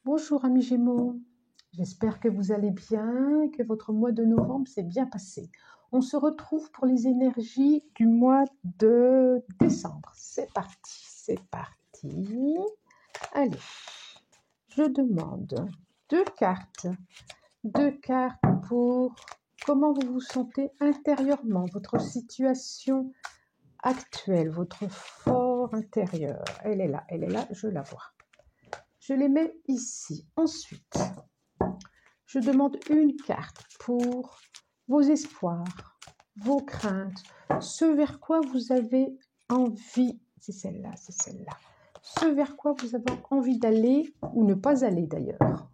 Bonjour amis Gémeaux, j'espère que vous allez bien, que votre mois de novembre s'est bien passé. On se retrouve pour les énergies du mois de décembre. C'est parti, c'est parti. Allez, je demande deux cartes pour comment vous vous sentez intérieurement, votre situation actuelle, votre fort intérieur. Elle est là, je la vois. Je les mets ici. Ensuite, je demande une carte pour vos espoirs, vos craintes, ce vers quoi vous avez envie. C'est celle-là, c'est celle-là. Ce vers quoi vous avez envie d'aller ou ne pas aller d'ailleurs.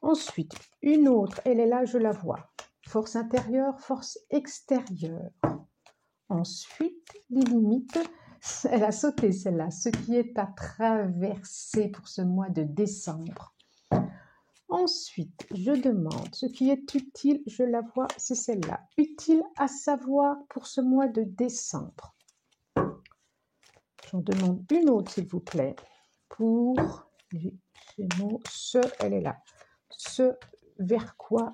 Ensuite, une autre, elle est là, je la vois. Force intérieure, force extérieure. Ensuite, les limites. Elle a sauté celle-là, ce qui est à traverser pour ce mois de décembre. Ensuite, je demande ce qui est utile, je la vois, c'est celle-là. Utile à savoir pour ce mois de décembre. J'en demande une autre, s'il vous plaît, pour les Gémeaux. Elle est là. Ce vers quoi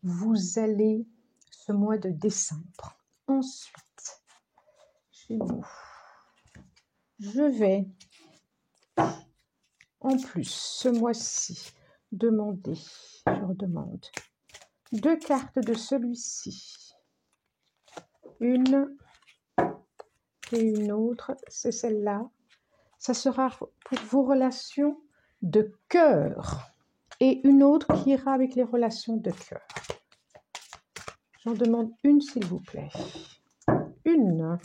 vous allez ce mois de décembre. Ensuite, Gémeaux. Je vais, en plus, ce mois-ci, demander, je redemande, deux cartes de celui-ci. Une et une autre, c'est celle-là. Ça sera pour vos relations de cœur. Et une autre qui ira avec les relations de cœur. J'en demande une, s'il vous plaît. Une,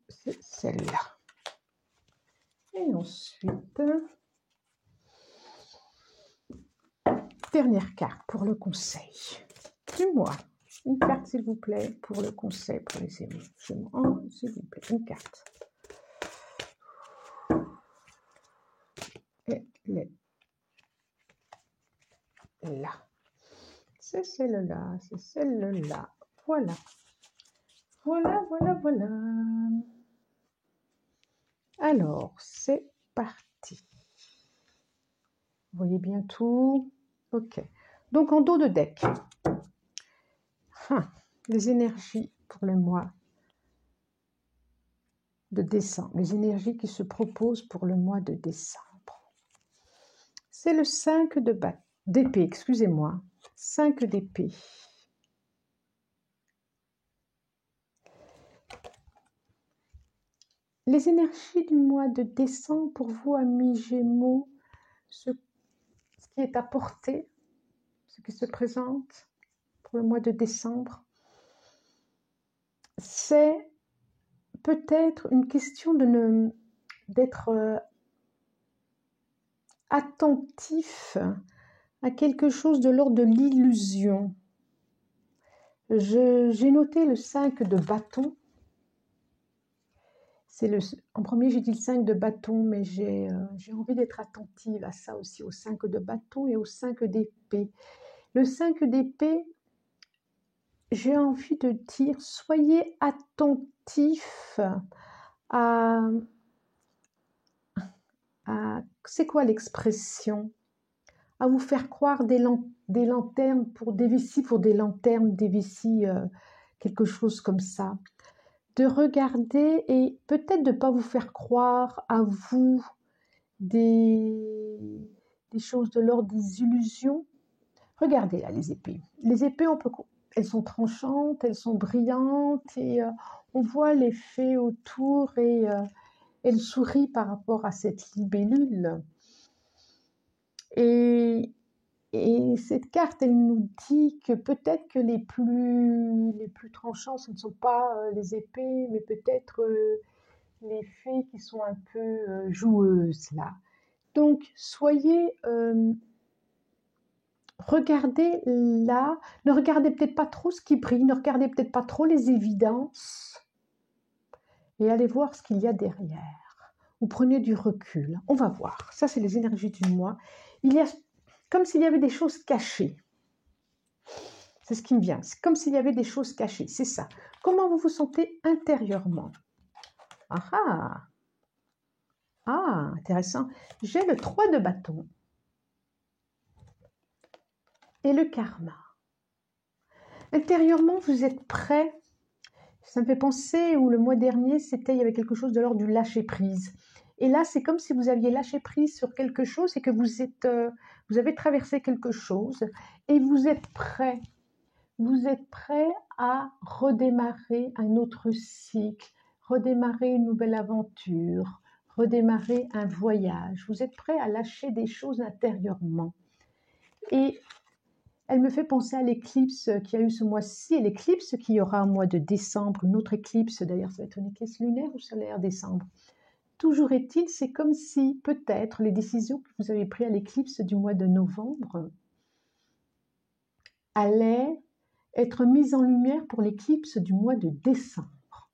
c'est celle-là. Et ensuite, dernière carte pour le conseil. Dis-moi, une carte s'il vous plaît pour le conseil pour les émotions. S'il vous plaît, une carte. Et là. C'est celle-là, c'est celle-là. Voilà. Voilà, voilà, voilà. Alors, c'est parti. Vous voyez bien tout? Ok. Donc, en dos de deck, les énergies pour le mois de décembre, les énergies qui se proposent pour le mois de décembre. C'est le 5 d'épée, excusez-moi. 5 d'épée. Les énergies du mois de décembre pour vous, amis Gémeaux, ce qui est apporté, ce qui se présente pour le mois de décembre, c'est peut-être une question d'être attentif à quelque chose de l'ordre de l'illusion. J'ai noté le 5 de bâton. En premier, j'ai dit le 5 de bâton, mais j'ai envie d'être attentive à ça aussi, au 5 de bâton et au 5 d'épée. Le 5 d'épée, j'ai envie de dire, soyez attentif à c'est quoi l'expression? À vous faire croire des lanternes pour des vessies, quelque chose comme ça. De regarder et peut-être de ne pas vous faire croire à vous des choses de l'ordre des illusions. Regardez là les épées. Les épées, elles sont tranchantes, elles sont brillantes et on voit l'effet autour et elle sourit par rapport à cette libellule. Et cette carte, elle nous dit que peut-être que les plus tranchants, ce ne sont pas les épées, mais peut-être les fées qui sont un peu joueuses là. Donc, regardez là, ne regardez peut-être pas trop ce qui brille, ne regardez peut-être pas trop les évidences, et allez voir ce qu'il y a derrière. Ou prenez du recul, on va voir. Ça, c'est les énergies du mois. Il y a comme s'il y avait des choses cachées. C'est ce qui me vient. C'est comme s'il y avait des choses cachées. C'est ça. Comment vous vous sentez intérieurement? Ah Ah, intéressant. J'ai le 3 de bâton et le karma. Intérieurement, vous êtes prêt. Ça me fait penser où le mois dernier, il y avait quelque chose de l'ordre du lâcher-prise. Et là, c'est comme si vous aviez lâché prise sur quelque chose et que vous avez traversé quelque chose et vous êtes prêt. Vous êtes prêt à redémarrer un autre cycle, redémarrer une nouvelle aventure, redémarrer un voyage. Vous êtes prêt à lâcher des choses intérieurement. Et elle me fait penser à l'éclipse qu'il y a eu ce mois-ci et l'éclipse qu'il y aura au mois de décembre, une autre éclipse, d'ailleurs ça va être une éclipse lunaire ou solaire décembre. Toujours est-il, c'est comme si peut-être les décisions que vous avez prises à l'éclipse du mois de novembre allaient être mises en lumière pour l'éclipse du mois de décembre.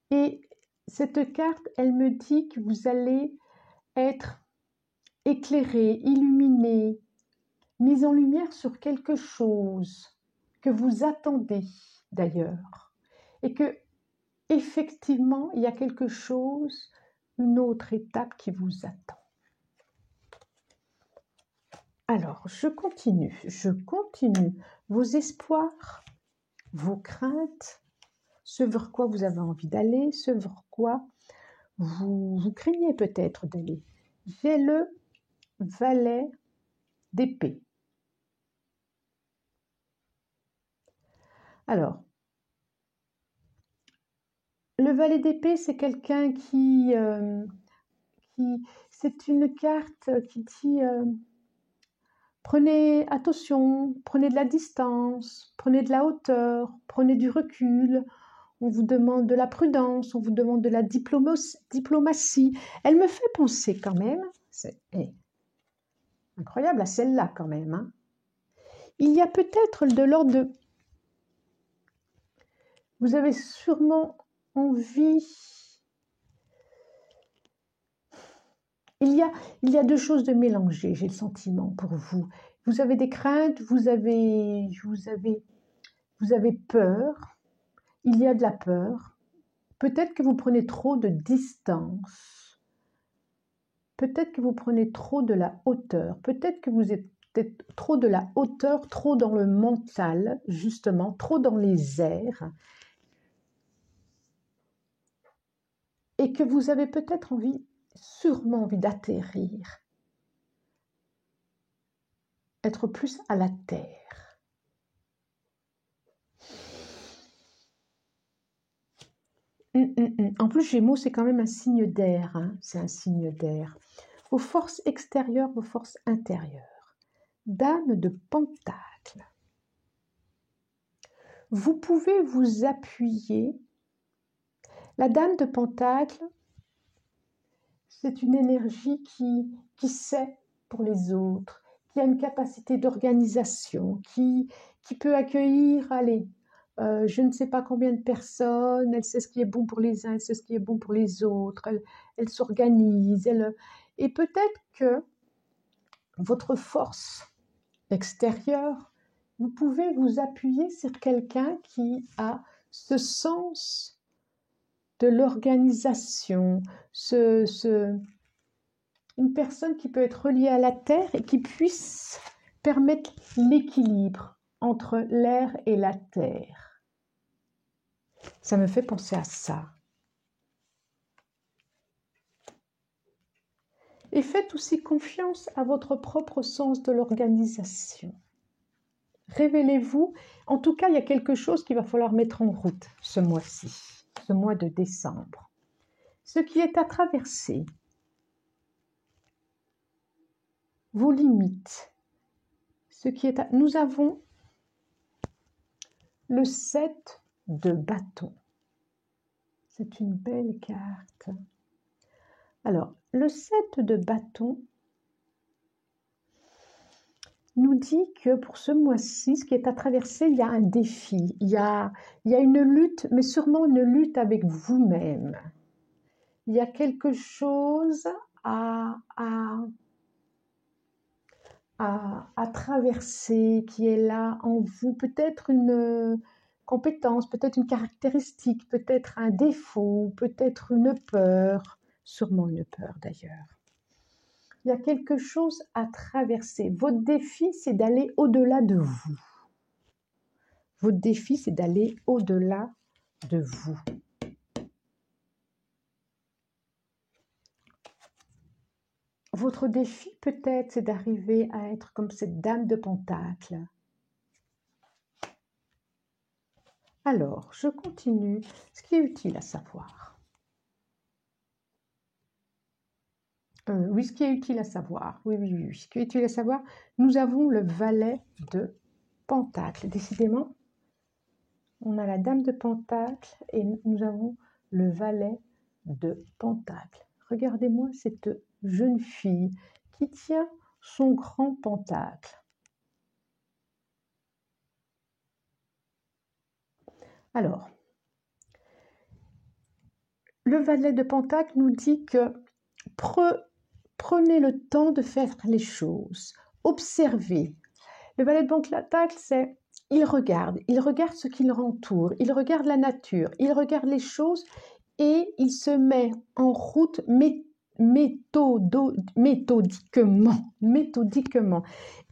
Et cette carte, elle me dit que vous allez être éclairé, illuminé, mise en lumière sur quelque chose que vous attendez d'ailleurs, et que effectivement il y a quelque chose, une autre étape qui vous attend. Alors, je continue. Vos espoirs, vos craintes, ce vers quoi vous avez envie d'aller, ce vers quoi vous craignez peut-être d'aller. J'ai le valet d'épée. Alors, le valet d'épée, c'est quelqu'un c'est une carte qui dit prenez attention, prenez de la distance, prenez de la hauteur, prenez du recul. On vous demande de la prudence, on vous demande de la diplomatie. Elle me fait penser quand même, c'est incroyable à celle-là quand même. Hein. Il y a peut-être de l'ordre de... Vous avez sûrement envie... Il y a deux choses de mélangées, j'ai le sentiment pour vous. Vous avez des craintes, vous avez peur, il y a de la peur. Peut-être que vous prenez trop de distance. Peut-être que vous prenez trop de la hauteur. Peut-être que vous êtes trop de la hauteur, trop dans le mental, justement, trop dans les airs. Et que vous avez peut-être sûrement envie d'atterrir. Être plus à la terre. En plus, Gémeaux, c'est quand même un signe d'air. Hein. C'est un signe d'air. Vos forces extérieures, vos forces intérieures. Dame de Pentacle. Vous pouvez vous appuyer. La Dame de Pentacle, c'est une énergie qui sait pour les autres, qui a une capacité d'organisation, qui peut accueillir, je ne sais pas combien de personnes, elle sait ce qui est bon pour les uns, elle sait ce qui est bon pour les autres, elle s'organise, et peut-être que votre force extérieure, vous pouvez vous appuyer sur quelqu'un qui a ce sens de l'organisation, une personne qui peut être reliée à la terre et qui puisse permettre l'équilibre entre l'air et la terre. Ça me fait penser à ça. Et faites aussi confiance à votre propre sens de l'organisation. Révélez-vous. En tout cas, il y a quelque chose qu'il va falloir mettre en route ce mois-ci, ce mois de décembre. Ce qui est à traverser, vos limites, nous avons le 7 de bâton. C'est une belle carte. Alors, le 7 de bâton nous dit que pour ce mois-ci, ce qui est à traverser, il y a un défi, il y a une lutte, mais sûrement une lutte avec vous-même. Il y a quelque chose à traverser qui est là en vous, peut-être compétence, peut-être une caractéristique, peut-être un défaut, peut-être une peur, sûrement une peur d'ailleurs. Il y a quelque chose à traverser. Votre défi, c'est d'aller au-delà de vous. Votre défi, c'est d'aller au-delà de vous. Votre défi, peut-être, c'est d'arriver à être comme cette dame de Pentacle. Alors, je continue. Ce qui est utile à savoir. Oui, ce qui est utile à savoir. Oui. Ce qui est utile à savoir, nous avons le valet de Pentacle. Décidément, on a la dame de Pentacle et nous avons le valet de Pentacle. Regardez-moi cette jeune fille qui tient son grand pentacle. Alors, le valet de Pentacle nous dit que prenez le temps de faire les choses, observez. Le valet de Pentacle, c'est il regarde ce qui l'entoure, il regarde la nature, il regarde les choses et il se met en route méthodiquement.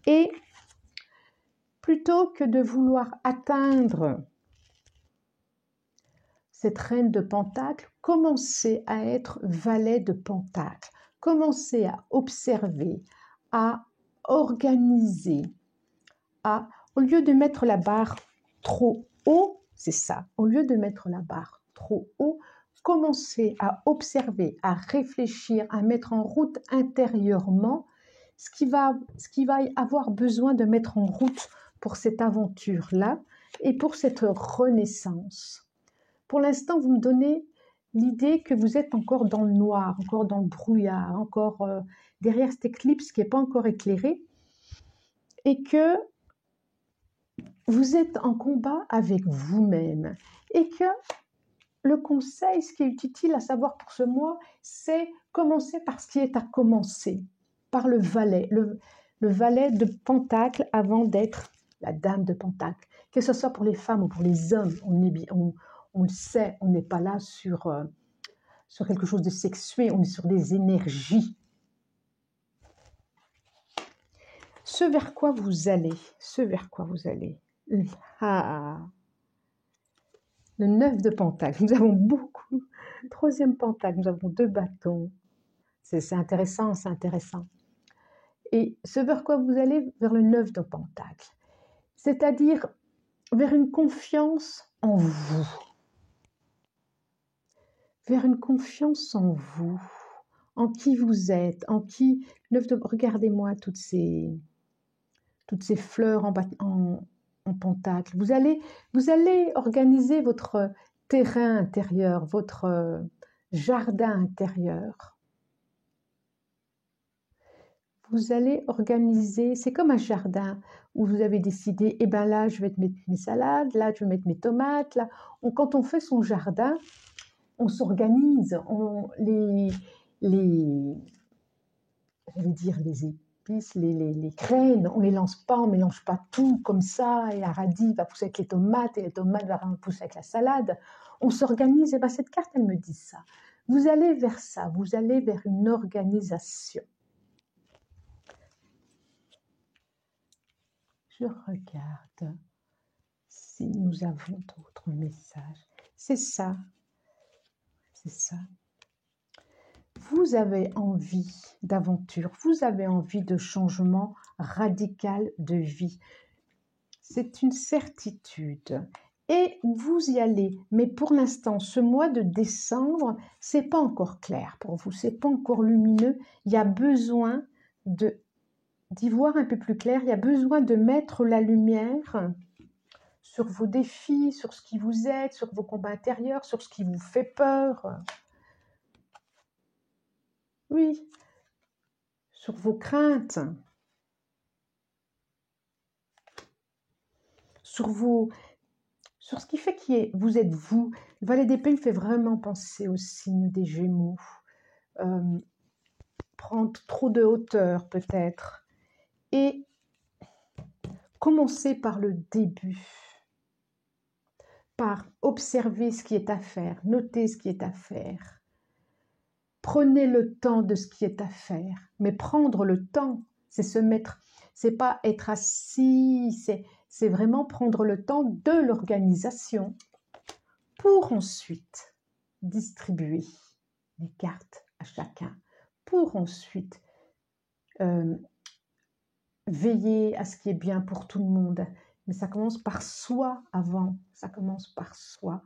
Et plutôt que de vouloir atteindre cette reine de Pentacle, commencez à être valet de Pentacle, commencez à observer, à organiser, au lieu de mettre la barre trop haut, c'est ça, au lieu de mettre la barre trop haut, commencez à observer, à réfléchir, à mettre en route intérieurement ce qui va avoir besoin de mettre en route pour cette aventure-là et pour cette renaissance. Pour l'instant, vous me donnez l'idée que vous êtes encore dans le noir, encore dans le brouillard, encore derrière cette éclipse qui n'est pas encore éclairée et que vous êtes en combat avec vous-même et que le conseil, ce qui est utile à savoir pour ce mois, c'est commencer par ce qui est à commencer, par le valet de Pentacle avant d'être la dame de Pentacle. Que ce soit pour les femmes ou pour les hommes, on le sait, on n'est pas là sur quelque chose de sexué, on est sur des énergies. Ce vers quoi vous allez, le 9 de Pentacle, nous avons beaucoup. Troisième Pentacle, nous avons 2 bâtons. C'est intéressant. Et ce vers quoi vous allez, vers le 9 de Pentacle, c'est-à-dire vers une confiance en vous. Vers une confiance en vous, en qui vous êtes, regardez-moi toutes ces fleurs en pentacle. Vous allez organiser votre terrain intérieur, votre jardin intérieur. Vous allez organiser, c'est comme un jardin où vous avez décidé, eh bien là je vais mettre mes salades, là je vais mettre mes tomates. Là. Quand on fait son jardin, on s'organise, les épices, les graines, on ne les lance pas, on ne mélange pas tout comme ça, et la radis va pousser avec les tomates, et les tomates vont pousser avec la salade. On s'organise, et bien cette carte, elle me dit ça. Vous allez vers ça, vous allez vers une organisation. Je regarde si nous avons d'autres messages. C'est ça. Vous avez envie d'aventure, vous avez envie de changement radical de vie. C'est une certitude. Et vous y allez. Mais pour l'instant, ce mois de décembre, c'est pas encore clair pour vous, c'est pas encore lumineux. Il y a besoin d'y voir un peu plus clair. Il y a besoin de mettre la lumière sur vos défis, sur ce qui vous êtes, sur vos combats intérieurs, sur ce qui vous fait peur. Oui, sur vos craintes, sur ce qui fait vous êtes vous. Le valet d'épée me fait vraiment penser au signe des Gémeaux. Prendre trop de hauteur peut-être. Et commencer par le début. par observer ce qui est à faire, noter ce qui est à faire. Prenez le temps de ce qui est à faire. Mais prendre le temps, c'est se mettre, c'est pas être assis, c'est vraiment prendre le temps de l'organisation pour ensuite distribuer les cartes à chacun, pour ensuite veiller à ce qui est bien pour tout le monde. Mais ça commence par soi avant, ça commence par soi.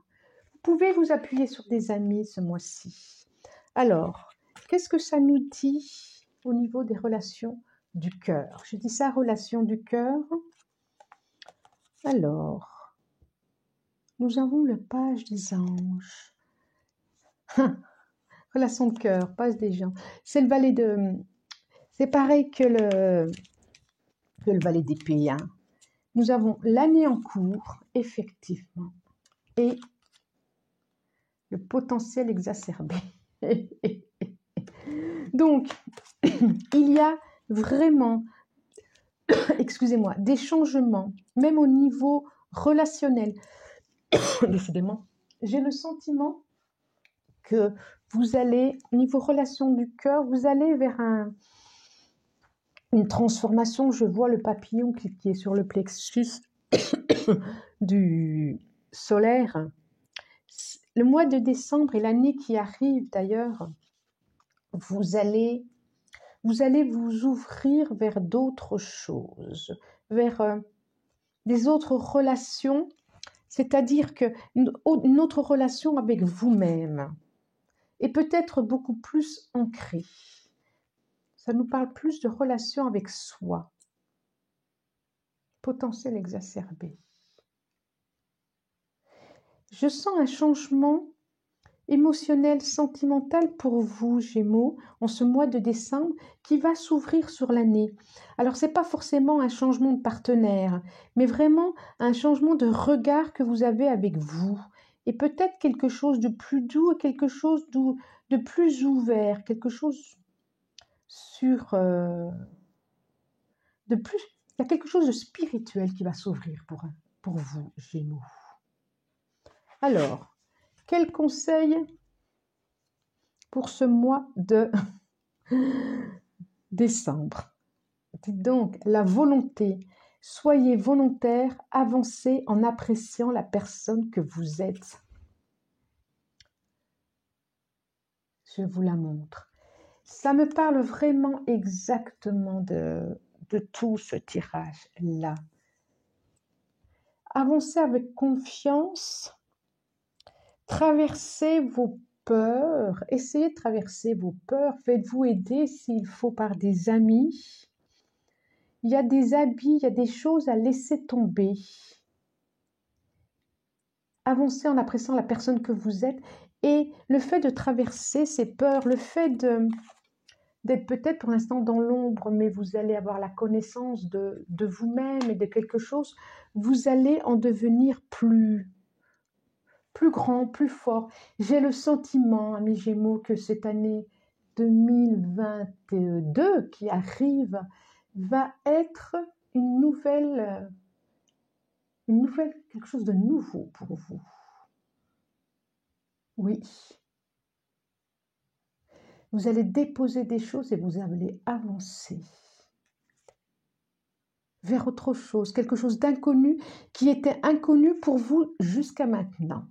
Vous pouvez vous appuyer sur des amis ce mois-ci. Alors, qu'est-ce que ça nous dit au niveau des relations du cœur? Je dis ça, relation du cœur. Alors, nous avons le page des anges. Relation de cœur, page des gens. C'est le valet de... C'est pareil que le valet d'épée. Hein. Nous avons l'année en cours, effectivement, et le potentiel exacerbé. Donc, il y a vraiment, excusez-moi, des changements, même au niveau relationnel. Décidément, j'ai le sentiment que vous allez, au niveau relation du cœur, vous allez vers une transformation. Je vois le papillon qui est sur le plexus du solaire. Le mois de décembre et l'année qui arrive d'ailleurs, vous allez vous ouvrir vers d'autres choses, vers des autres relations, c'est-à-dire une autre relation avec vous-même, et peut-être beaucoup plus ancrée. Ça nous parle plus de relation avec soi. Potentiel exacerbé. Je sens un changement émotionnel, sentimental pour vous, Gémeaux, en ce mois de décembre, qui va s'ouvrir sur l'année. Alors, ce n'est pas forcément un changement de partenaire, mais vraiment un changement de regard que vous avez avec vous. Et peut-être quelque chose de plus doux, quelque chose de plus ouvert, quelque chose sur... de plus... Il y a quelque chose de spirituel qui va s'ouvrir pour vous, Gémeaux. Alors, quel conseil pour ce mois de décembre? Dites donc, la volonté. Soyez volontaire, avancez en appréciant la personne que vous êtes. Je vous la montre. Ça me parle vraiment exactement de tout ce tirage-là. Avancez avec confiance, traversez vos peurs, essayez de traverser vos peurs, faites-vous aider s'il faut par des amis. Il y a des habits, il y a des choses à laisser tomber. Avancez en appréciant la personne que vous êtes et le fait de traverser ces peurs, le fait d'être peut-être pour l'instant dans l'ombre, mais vous allez avoir la connaissance de vous-même et de quelque chose, vous allez en devenir plus grand, plus fort. J'ai le sentiment, mes Gémeaux, que cette année 2022 qui arrive va être une nouvelle, quelque chose de nouveau pour vous. Oui. Vous allez déposer des choses et vous allez avancer vers autre chose, quelque chose d'inconnu qui était inconnu pour vous jusqu'à maintenant.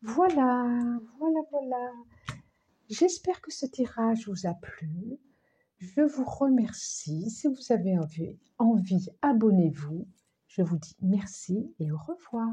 Voilà. J'espère que ce tirage vous a plu. Je vous remercie. Si vous avez envie, abonnez-vous. Je vous dis merci et au revoir.